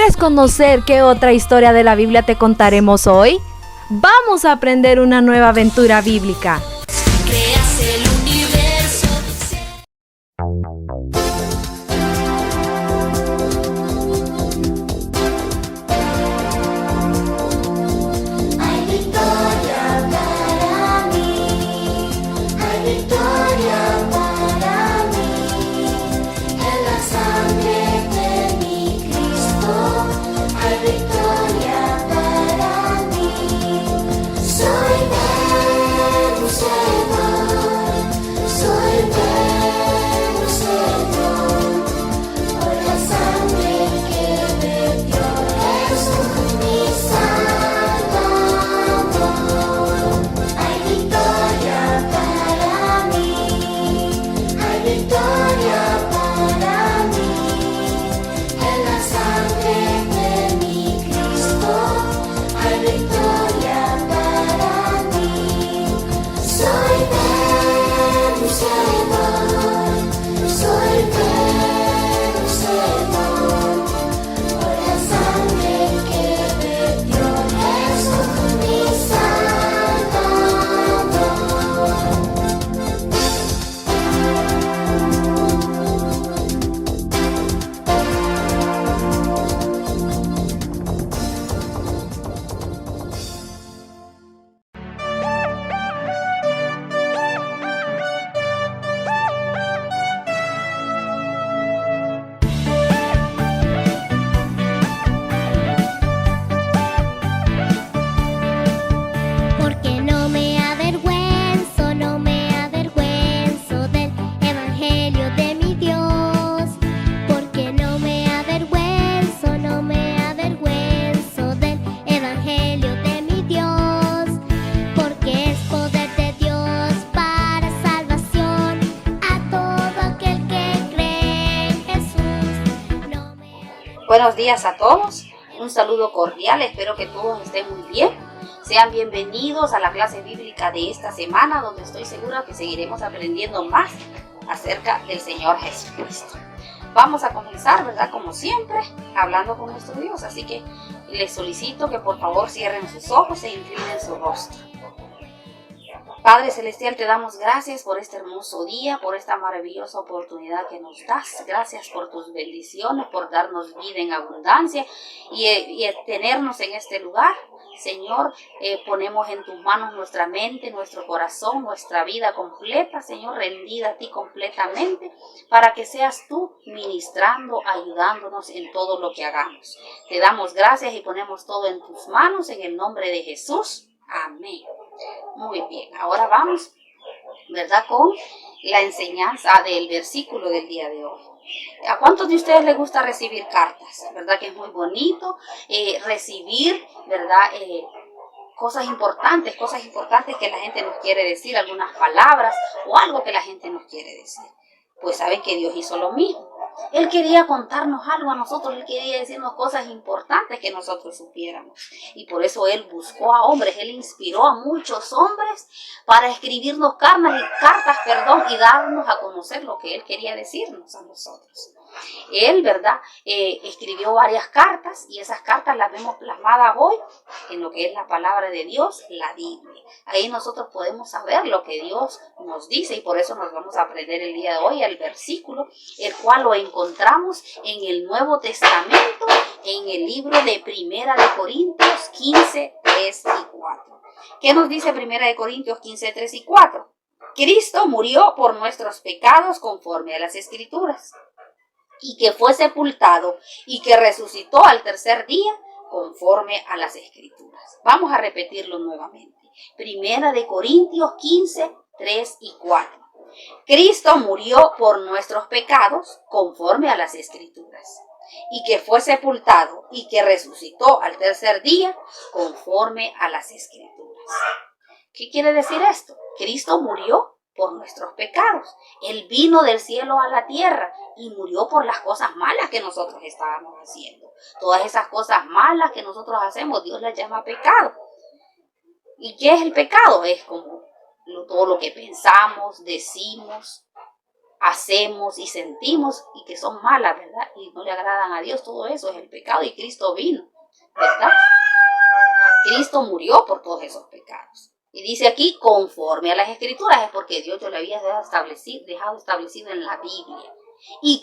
¿Quieres conocer qué otra historia de la Biblia te contaremos hoy? Vamos a aprender una nueva aventura bíblica. Creas el universo. Hay victoria para mí. Hay victoria para mí. En la sangre de mi Cristo. Hay victoria para mí. Soy vencedor. Soy vencedor. Por la sangre que vertió Jesús mi Salvador. Hay victoria para mí. Hay victoria para mí. En la sangre de mi Cristo. Hay victoria para mí. Soy vencedor. Soy vencedor. Por la sangre que vertió Jesús mi Salvador. Porque no me avergüenzo del Evangelio de mi Dios. Porque no me avergüenzo del Evangelio de mi Dios. Porque es poder de Dios para salvación a todo aquel que cree en Jesús. No me Buenos días a todos, un saludo cordial, espero que todos estén muy bien. Sean bienvenidos a la clase bíblica de esta semana, donde estoy segura que seguiremos aprendiendo más acerca del Señor Jesucristo. Vamos a comenzar, ¿verdad? Como siempre, hablando con nuestro Dios, así que les solicito que por favor cierren sus ojos e inclinen su rostro. Padre Celestial, te damos gracias por este hermoso día, por esta maravillosa oportunidad que nos das. Gracias por tus bendiciones, por darnos vida en abundancia y tenernos en este lugar. Señor, ponemos en tus manos nuestra mente, nuestro corazón, nuestra vida completa, Señor, rendida a ti completamente, para que seas tú ministrando, ayudándonos en todo lo que hagamos. Te damos gracias y ponemos todo en tus manos, en el nombre de Jesús. Amén. Muy bien, ahora vamos, ¿verdad?, con la enseñanza del versículo del día de hoy. ¿A cuántos de ustedes les gusta recibir cartas? ¿Verdad que es muy bonito recibir, ¿verdad?, cosas importantes que la gente nos quiere decir, algunas palabras o algo que la gente nos quiere decir? Pues saben que Dios hizo lo mismo. Él quería contarnos algo a nosotros, Él quería decirnos cosas importantes que nosotros supiéramos. Y por eso Él buscó a hombres, Él inspiró a muchos hombres para escribirnos cartas, y darnos a conocer lo que Él quería decirnos a nosotros. Él, ¿verdad?, escribió varias cartas y esas cartas las vemos plasmadas hoy en lo que es la palabra de Dios, la Biblia. Ahí nosotros podemos saber lo que Dios nos dice y por eso nos vamos a aprender el día de hoy el versículo, el cual lo encontramos en el Nuevo Testamento, en el libro de Primera de Corintios 15, 3 y 4. ¿Qué nos dice Primera de Corintios 15, 3 y 4? Cristo murió por nuestros pecados conforme a las Escrituras, y que fue sepultado y que resucitó al tercer día conforme a las Escrituras. Vamos a repetirlo nuevamente. Primera de Corintios 15, 3 y 4. Cristo murió por nuestros pecados conforme a las Escrituras, y que fue sepultado y que resucitó al tercer día conforme a las Escrituras. ¿Qué quiere decir esto? Cristo murió por nuestros pecados. Él vino del cielo a la tierra y murió por las cosas malas que nosotros estábamos haciendo. Todas esas cosas malas que nosotros hacemos, Dios las llama pecado. ¿Y qué es el pecado? Es como todo lo que pensamos, decimos, hacemos y sentimos y que son malas, ¿verdad? Y no le agradan a Dios, todo eso es el pecado y Cristo vino, ¿verdad? Cristo murió por todos esos pecados. Y dice aquí, conforme a las Escrituras, es porque Dios lo había dejado establecido en la Biblia. Y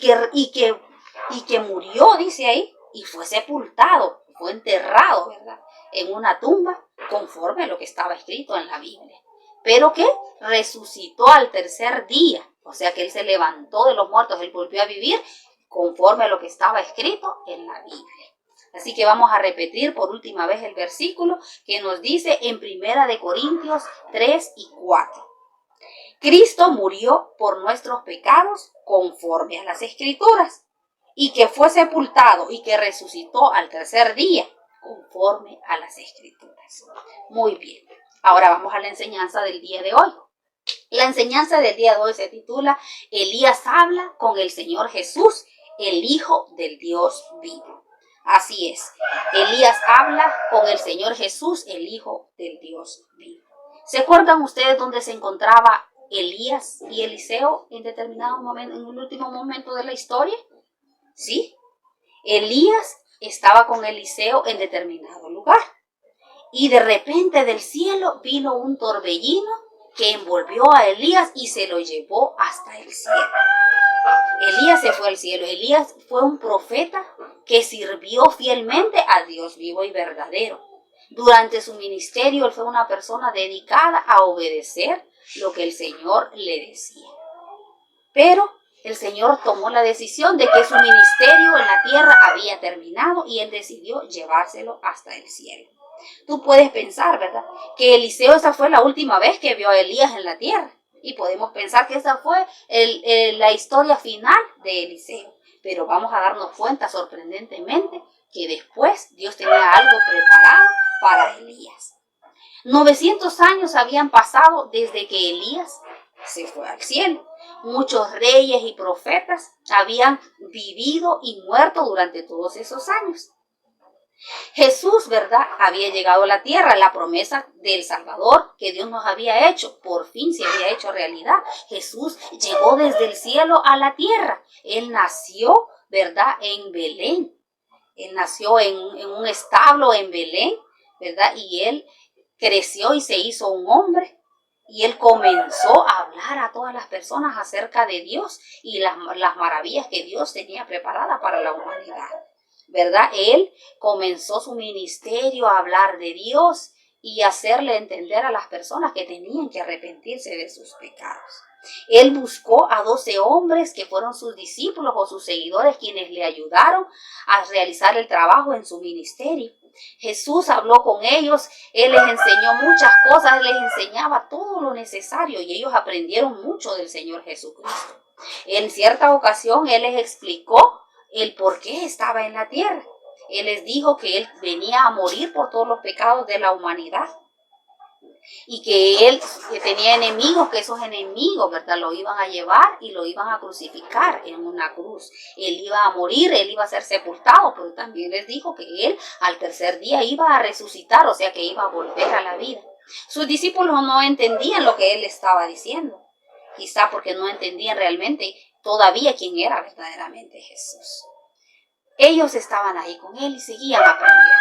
que murió, dice ahí, y fue sepultado, fue enterrado, ¿verdad? En una tumba, conforme a lo que estaba escrito en la Biblia. Pero que resucitó al tercer día, o sea que Él se levantó de los muertos, Él volvió a vivir conforme a lo que estaba escrito en la Biblia. Así que vamos a repetir por última vez el versículo que nos dice en 1 Corintios 3 y 4. Cristo murió por nuestros pecados conforme a las Escrituras, y que fue sepultado y que resucitó al tercer día conforme a las Escrituras. Muy bien, ahora vamos a la enseñanza del día de hoy. La enseñanza del día de hoy se titula Elías habla con el Señor Jesús, el Hijo del Dios vivo. Así es, Elías habla con el Señor Jesús, el Hijo del Dios vivo. ¿Se acuerdan ustedes dónde se encontraba Elías y Eliseo en determinado momento, en un último momento de la historia? Sí, Elías estaba con Eliseo en determinado lugar y de repente del cielo vino un torbellino que envolvió a Elías y se lo llevó hasta el cielo. Elías se fue al cielo. Elías fue un profeta que sirvió fielmente a Dios vivo y verdadero. Durante su ministerio, él fue una persona dedicada a obedecer lo que el Señor le decía. Pero el Señor tomó la decisión de que su ministerio en la tierra había terminado y él decidió llevárselo hasta el cielo. Tú puedes pensar, ¿verdad?, que Eliseo esa fue la última vez que vio a Elías en la tierra. Y podemos pensar que esa fue la historia final de Eliseo. Pero vamos a darnos cuenta sorprendentemente que después Dios tenía algo preparado para Elías. 900 años habían pasado desde que Elías se fue al cielo. Muchos reyes y profetas habían vivido y muerto durante todos esos años. Jesús, ¿verdad?, había llegado a la tierra, la promesa del Salvador que Dios nos había hecho, por fin se había hecho realidad. Jesús llegó desde el cielo a la tierra. Él nació, ¿verdad?, en Belén. Él nació en un establo en Belén, ¿verdad? Y él creció y se hizo un hombre. Y él comenzó a hablar a todas las personas acerca de Dios y las maravillas que Dios tenía preparadas para la humanidad, ¿verdad? Él comenzó su ministerio a hablar de Dios y hacerle entender a las personas que tenían que arrepentirse de sus pecados. Él buscó a 12 hombres que fueron sus discípulos o sus seguidores quienes le ayudaron a realizar el trabajo en su ministerio. Jesús habló con ellos, Él les enseñó muchas cosas, Él les enseñaba todo lo necesario y ellos aprendieron mucho del Señor Jesucristo. En cierta ocasión Él les explicó el por qué estaba en la tierra. Él les dijo que Él venía a morir por todos los pecados de la humanidad y que Él tenía enemigos, que esos enemigos, ¿verdad?, lo iban a llevar y lo iban a crucificar en una cruz. Él iba a morir, Él iba a ser sepultado, pero también les dijo que Él al tercer día iba a resucitar, o sea que iba a volver a la vida. Sus discípulos no entendían lo que Él estaba diciendo, quizá porque no entendían realmente todavía quién era verdaderamente Jesús. Ellos estaban ahí con Él y seguían aprendiendo.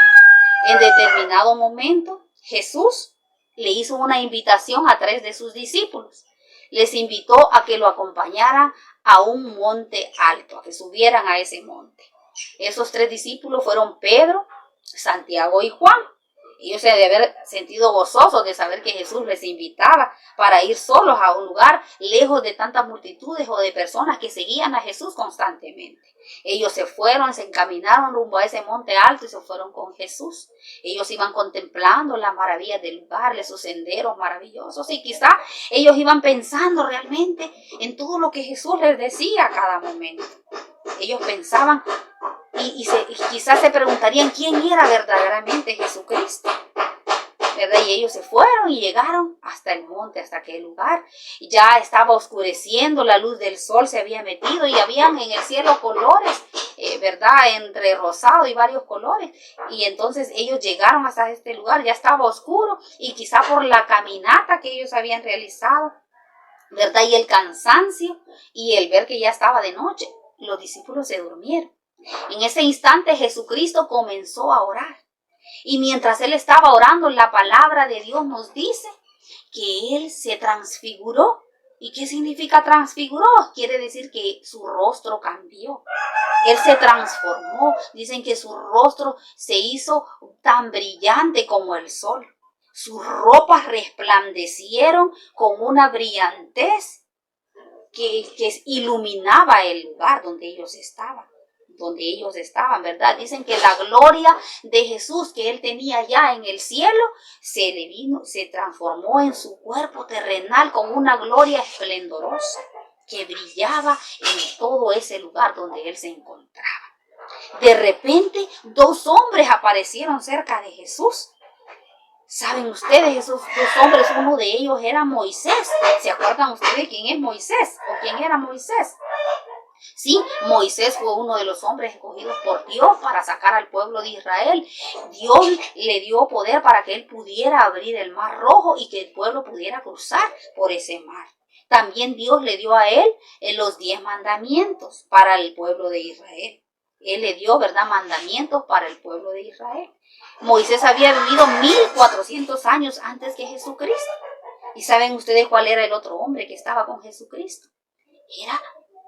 En determinado momento, Jesús le hizo una invitación a 3 de sus discípulos. Les invitó a que lo acompañaran a un monte alto, a que subieran a ese monte. Esos 3 discípulos fueron Pedro, Santiago y Juan. Ellos se deben haber sentido gozosos de saber que Jesús les invitaba para ir solos a un lugar lejos de tantas multitudes o de personas que seguían a Jesús constantemente. Ellos se fueron, se encaminaron rumbo a ese monte alto y se fueron con Jesús. Ellos iban contemplando las maravillas del lugar, esos senderos maravillosos, y quizá ellos iban pensando realmente en todo lo que Jesús les decía a cada momento. Ellos pensaban y quizás se preguntarían quién era verdaderamente Jesucristo, ¿verdad? Y ellos se fueron y llegaron hasta el monte, hasta aquel lugar. Ya estaba oscureciendo, la luz del sol se había metido y habían en el cielo colores, ¿verdad?, entre rosado y varios colores. Y entonces ellos llegaron hasta este lugar, ya estaba oscuro y quizá por la caminata que ellos habían realizado, ¿verdad? Y el cansancio y el ver que ya estaba de noche, los discípulos se durmieron. En ese instante Jesucristo comenzó a orar. Y mientras él estaba orando, la palabra de Dios nos dice que él se transfiguró. ¿Y qué significa transfiguró? Quiere decir que su rostro cambió. Él se transformó. Dicen que su rostro se hizo tan brillante como el sol. Sus ropas resplandecieron con una brillantez que iluminaba el lugar donde ellos estaban, ¿verdad? Dicen que la gloria de Jesús que él tenía ya en el cielo se transformó en su cuerpo terrenal con una gloria esplendorosa que brillaba en todo ese lugar donde él se encontraba. De repente, 2 hombres aparecieron cerca de Jesús. ¿Saben ustedes? Esos 2 hombres, uno de ellos era Moisés. ¿Se acuerdan ustedes quién es Moisés? ¿O quién era Moisés? Sí, Moisés fue uno de los hombres escogidos por Dios para sacar al pueblo de Israel. Dios le dio poder para que él pudiera abrir el mar rojo y que el pueblo pudiera cruzar por ese mar. También Dios le dio a él los 10 mandamientos para el pueblo de Israel. Él le dio, ¿verdad?, mandamientos para el pueblo de Israel. Moisés había vivido 1400 años antes que Jesucristo. ¿Y saben ustedes cuál era el otro hombre que estaba con Jesucristo? Era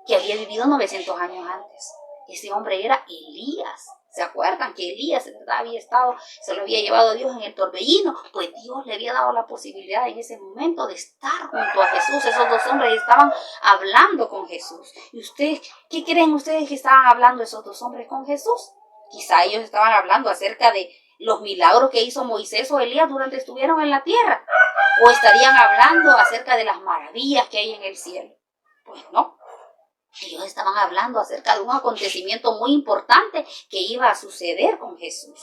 que había vivido 900 años antes. Ese hombre era Elías. ¿Se acuerdan que Elías, ¿verdad?, se lo había llevado Dios en el torbellino? Pues Dios le había dado la posibilidad en ese momento de estar junto a Jesús. Esos 2 hombres estaban hablando con Jesús. ¿Y ustedes, qué creen ustedes que estaban hablando esos 2 hombres con Jesús? Quizá ellos estaban hablando acerca de los milagros que hizo Moisés o Elías durante estuvieron en la tierra. O estarían hablando acerca de las maravillas que hay en el cielo. Pues no. Ellos estaban hablando acerca de un acontecimiento muy importante que iba a suceder con Jesús.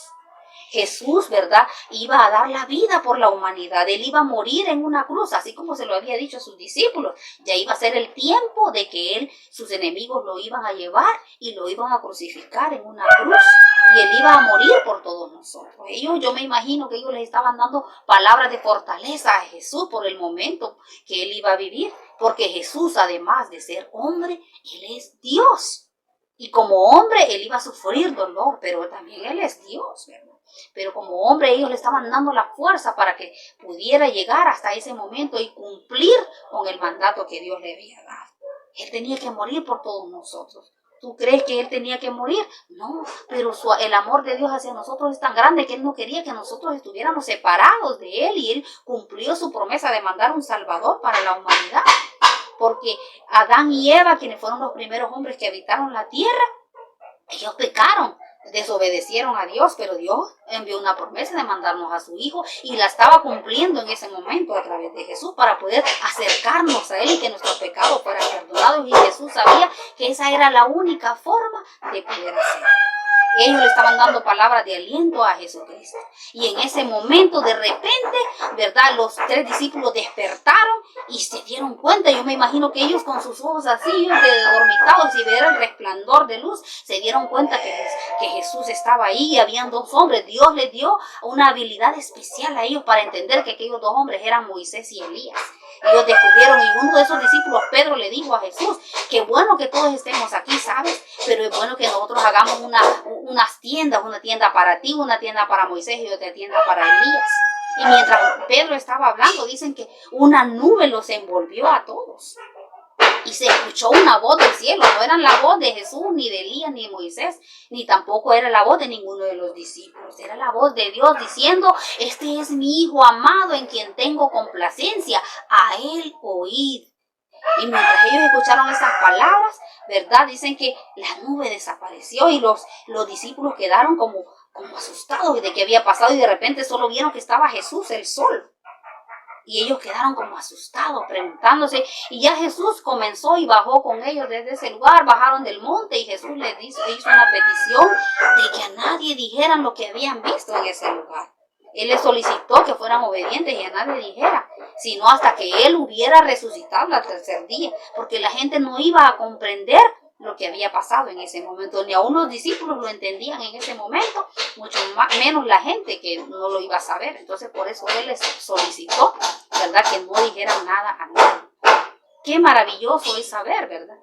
Jesús, ¿verdad?, iba a dar la vida por la humanidad. Él iba a morir en una cruz, así como se lo había dicho a sus discípulos. Ya iba a ser el tiempo de que sus enemigos lo iban a llevar y lo iban a crucificar en una cruz. Y él iba a morir por todos nosotros. Yo me imagino que ellos les estaban dando palabras de fortaleza a Jesús por el momento que él iba a vivir. Porque Jesús, además de ser hombre, él es Dios. Y como hombre, él iba a sufrir dolor, pero también él es Dios, ¿verdad? Pero como hombre, ellos le estaban dando la fuerza para que pudiera llegar hasta ese momento y cumplir con el mandato que Dios le había dado. Él tenía que morir por todos nosotros. ¿Tú crees que él tenía que morir? No, pero el amor de Dios hacia nosotros es tan grande que él no quería que nosotros estuviéramos separados de él, y él cumplió su promesa de mandar un Salvador para la humanidad. Porque Adán y Eva, quienes fueron los primeros hombres que habitaron la tierra, ellos pecaron, desobedecieron a Dios, pero Dios envió una promesa de mandarnos a su Hijo y la estaba cumpliendo en ese momento a través de Jesús para poder acercarnos a Él y que nuestros pecados fueran perdonados, y Jesús sabía que esa era la única forma de poder hacerlo. Ellos le estaban dando palabras de aliento a Jesucristo. Y en ese momento, de repente, ¿verdad?, los 3 discípulos despertaron y se dieron cuenta. Yo me imagino que ellos, con sus ojos así, dormitados, y ver el resplandor de luz, se dieron cuenta que Jesús estaba ahí y habían 2 hombres. Dios les dio una habilidad especial a ellos para entender que aquellos 2 hombres eran Moisés y Elías. Ellos descubrieron, y uno de esos discípulos, Pedro, le dijo a Jesús: qué bueno que todos estemos aquí, ¿sabes? Pero es bueno que nosotros hagamos unas tiendas, una tienda para ti, una tienda para Moisés y otra tienda para Elías. Y mientras Pedro estaba hablando, dicen que una nube los envolvió a todos. Y se escuchó una voz del cielo. No era la voz de Jesús, ni de Elías, ni de Moisés, ni tampoco era la voz de ninguno de los discípulos. Era la voz de Dios diciendo: este es mi Hijo amado, en quien tengo complacencia, a él oíd. Y mientras ellos escucharon esas palabras, ¿verdad?, dicen que la nube desapareció y los discípulos quedaron como asustados de qué había pasado, y de repente solo vieron que estaba Jesús, el sol. Y ellos quedaron como asustados, preguntándose. Y ya Jesús comenzó y bajó con ellos desde ese lugar. Bajaron del monte y Jesús les hizo una petición de que a nadie dijeran lo que habían visto en ese lugar. Él les solicitó que fueran obedientes y a nadie dijera, sino hasta que Él hubiera resucitado al 3er día. Porque la gente no iba a comprender lo que había pasado en ese momento. Ni aún los discípulos lo entendían en ese momento, mucho menos la gente que no lo iba a saber. Entonces por eso Él les solicitó, ¿verdad?, que no dijeran nada a nadie. Qué maravilloso es saber, ¿verdad?,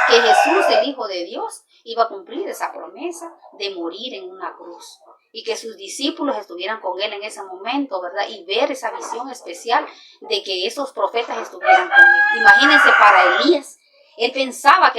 que Jesús, el Hijo de Dios, iba a cumplir esa promesa de morir en una cruz. Y que sus discípulos estuvieran con él en ese momento, ¿verdad? Y ver esa visión especial de que esos profetas estuvieran con él. Imagínense para Elías. Él pensaba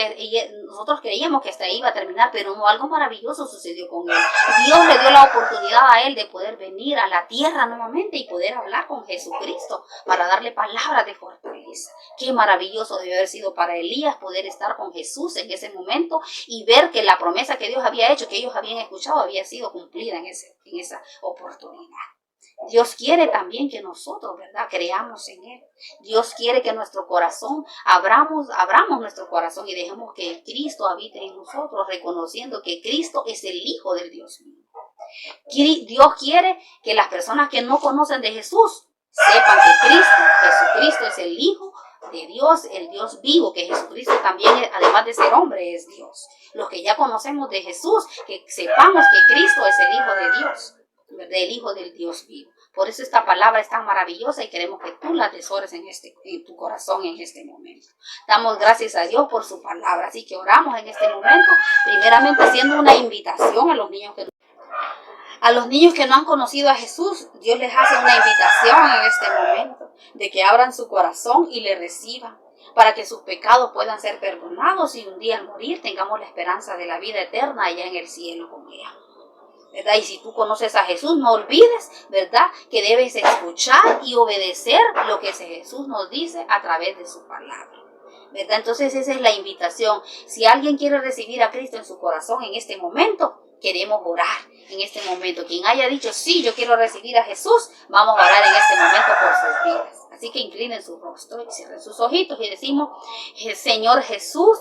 nosotros creíamos que hasta ahí iba a terminar, pero no, algo maravilloso sucedió con él. Dios le dio la oportunidad a él de poder venir a la tierra nuevamente y poder hablar con Jesucristo para darle palabras de fortaleza. Qué maravilloso debe haber sido para Elías poder estar con Jesús en ese momento y ver que la promesa que Dios había hecho, que ellos habían escuchado, había sido cumplida en esa oportunidad. Dios quiere también que nosotros, ¿verdad?, creamos en Él. Dios quiere que nuestro corazón, abramos nuestro corazón y dejemos que Cristo habite en nosotros, reconociendo que Cristo es el Hijo del Dios vivo. Dios quiere que las personas que no conocen de Jesús sepan que Jesucristo es el Hijo de Dios, el Dios vivo, que Jesucristo también, además de ser hombre, es Dios. Los que ya conocemos de Jesús, que sepamos que Cristo es el Hijo de Dios, del Hijo del Dios vivo. Por eso esta palabra es tan maravillosa y queremos que tú la atesores en tu corazón en este momento. Damos gracias a Dios por su palabra. Así que oramos en este momento, primeramente haciendo una invitación a los niños que no han conocido a Jesús. Dios les hace una invitación en este momento de que abran su corazón y le reciban, para que sus pecados puedan ser perdonados y un día al morir tengamos la esperanza de la vida eterna allá en el cielo con Él, ¿verdad? Y si tú conoces a Jesús, no olvides, ¿verdad?, que debes escuchar y obedecer lo que Jesús nos dice a través de su palabra, ¿verdad? Entonces esa es la invitación. Si alguien quiere recibir a Cristo en su corazón en este momento, queremos orar en este momento. Quien haya dicho, sí, yo quiero recibir a Jesús, vamos a orar en este momento por sus vidas. Así que inclinen su rostro y cierren sus ojitos y decimos: Señor Jesús,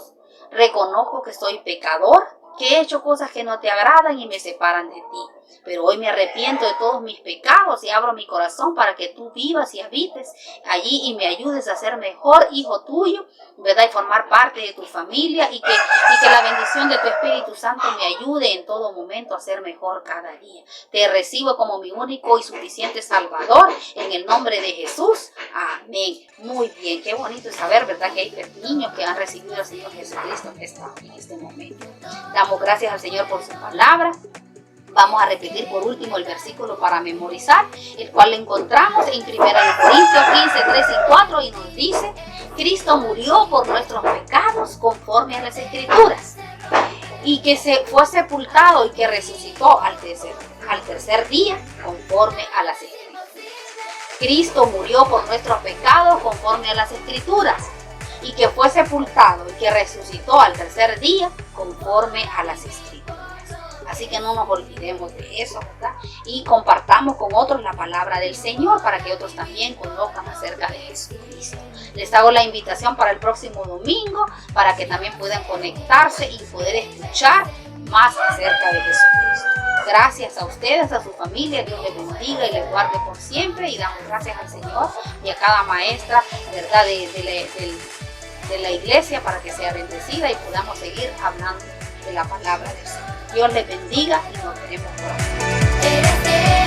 reconozco que soy pecador, que he hecho cosas que no te agradan y me separan de ti. Pero hoy me arrepiento de todos mis pecados y abro mi corazón para que tú vivas y habites allí y me ayudes a ser mejor hijo tuyo, ¿verdad? Y formar parte de tu familia y que la bendición de tu Espíritu Santo me ayude en todo momento a ser mejor cada día. Te recibo como mi único y suficiente Salvador en el nombre de Jesús. Amén. Muy bien, qué bonito saber, ¿verdad?, que hay niños que han recibido al Señor Jesucristo en este momento. Damos gracias al Señor por su palabra. Vamos a repetir por último el versículo para memorizar, el cual lo encontramos en 1 Corintios 15, 3 y 4 y nos dice: Cristo murió por nuestros pecados conforme a las Escrituras, y que se fue sepultado y que resucitó al tercer día conforme a las Escrituras. Cristo murió por nuestros pecados conforme a las Escrituras, y que fue sepultado y que resucitó al tercer día conforme a las Escrituras. Así que no nos olvidemos de eso, ¿verdad? Y compartamos con otros la palabra del Señor para que otros también conozcan acerca de Jesucristo. Les hago la invitación para el próximo domingo para que también puedan conectarse y poder escuchar más acerca de Jesucristo. Gracias a ustedes, a su familia, Dios les bendiga y les guarde por siempre, y damos gracias al Señor y a cada maestra, ¿verdad?, de la iglesia, para que sea bendecida y podamos seguir hablando de la palabra del Señor. Dios les bendiga y nos veremos pronto.